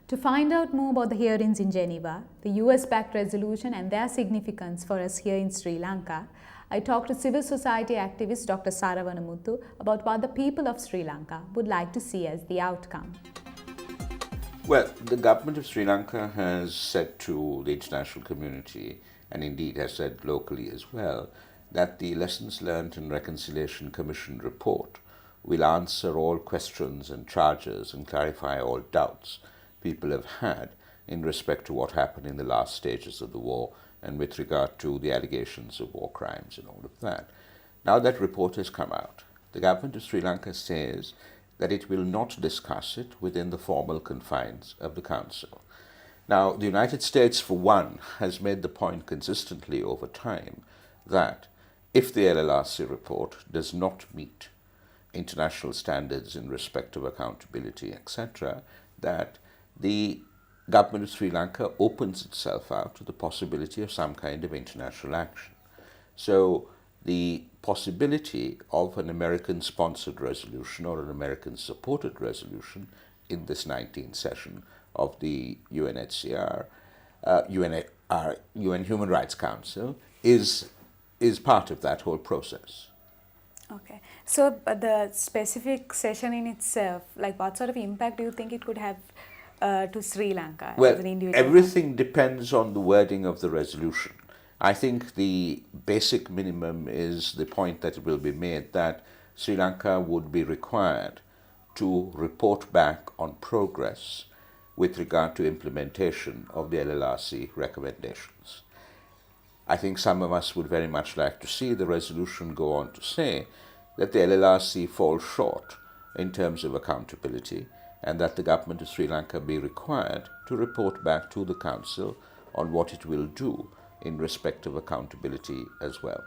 To find out more about the hearings in Geneva, the US-backed resolution and their significance for us here in Sri Lanka, I talked to civil society activist Dr. Saravanamuttu about what the people of Sri Lanka would like to see as the outcome. Well, the government of Sri Lanka has said to the international community, and indeed has said locally as well, that the Lessons Learned and Reconciliation Commission report will answer all questions and charges and clarify all doubts people have had in respect to what happened in the last stages of the war and with regard to the allegations of war crimes and all of that. Now that report has come out, the government of Sri Lanka says that it will not discuss it within the formal confines of the Council. Now, the United States, for one, has made the point consistently over time that if the LLRC report does not meet international standards in respect of accountability, etc., that the government of Sri Lanka opens itself out to the possibility of some kind of international action. So the possibility of an American-sponsored resolution or an American-supported resolution in this 19th session of the UNHRC, UN Human Rights Council, is part of that whole process. Okay. So the specific session in itself, like what sort of impact do you think it could have to Sri Lanka as an individual? Everything depends on the wording of the resolution. I think the basic minimum is the point that will be made that Sri Lanka would be required to report back on progress with regard to implementation of the LLRC recommendations. I think some of us would very much like to see the resolution go on to say that the LLRC falls short in terms of accountability and that the government of Sri Lanka be required to report back to the Council on what it will do in respect of accountability as well.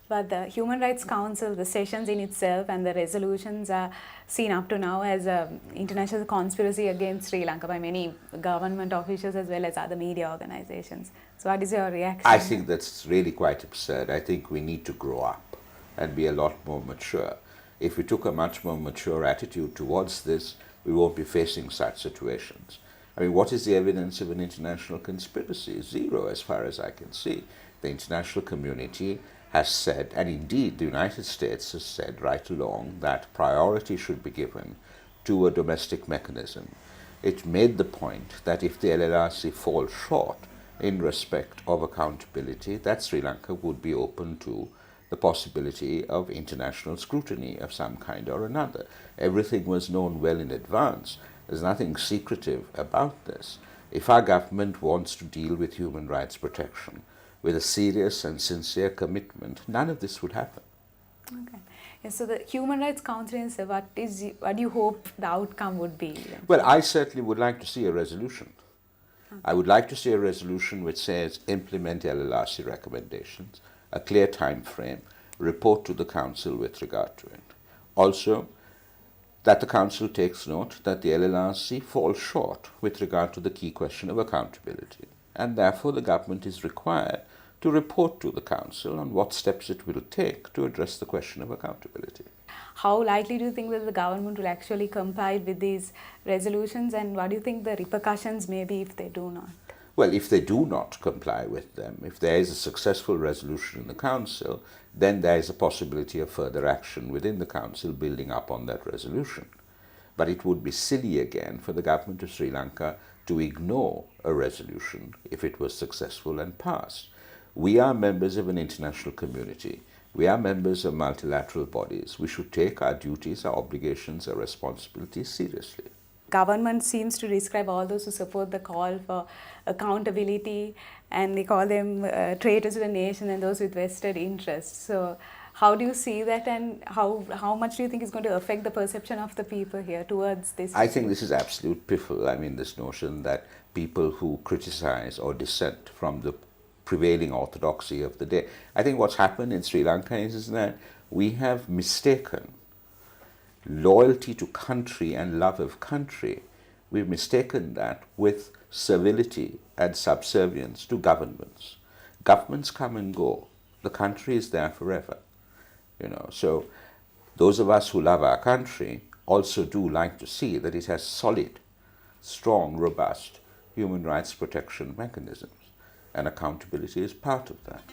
But the Human Rights Council, the sessions in itself and the resolutions are seen up to now as an international conspiracy against Sri Lanka by many government officials as well as other media organizations. So what is your reaction? I think that's really quite absurd. I think we need to grow up and be a lot more mature. If we took a much more mature attitude towards this, we won't be facing such situations. I mean, what is the evidence of an international conspiracy? Zero, as far as I can see. The international community has said, and indeed the United States has said right along, that priority should be given to a domestic mechanism. It made the point that if the LLRC falls short in respect of accountability, that Sri Lanka would be open to the possibility of international scrutiny of some kind or another. Everything was known well in advance. There's nothing secretive about this. If our government wants to deal with human rights protection with a serious and sincere commitment, none of this would happen. Okay. Yeah, so the Human Rights Council, what do you hope the outcome would be? Well, I certainly would like to see a resolution. Okay. I would like to see a resolution which says implement LLRC recommendations, a clear time frame, report to the Council with regard to it. Also, that the Council takes note that the LLRC falls short with regard to the key question of accountability, and therefore the government is required to report to the Council on what steps it will take to address the question of accountability. How likely do you think that the government will actually comply with these resolutions, and what do you think the repercussions may be if they do not? Well, if they do not comply with them, if there is a successful resolution in the Council, then there is a possibility of further action within the Council building up on that resolution. But it would be silly again for the government of Sri Lanka to ignore a resolution if it was successful and passed. We are members of an international community. We are members of multilateral bodies. We should take our duties, our obligations, our responsibilities seriously. Government seems to describe all those who support the call for accountability, and they call them traitors to the nation and those with vested interests. So how do you see that, and how much do you think is going to affect the perception of the people here towards this? I think this is absolute piffle. I mean, this notion that people who criticize or dissent from the prevailing orthodoxy of the day. I think what's happened in Sri Lanka is that we have mistaken loyalty to country and love of country. We've mistaken that with servility and subservience to governments. Governments come and go. The country is there forever. So those of us who love our country also do like to see that it has solid strong, robust human rights protection mechanisms, and accountability is part of that.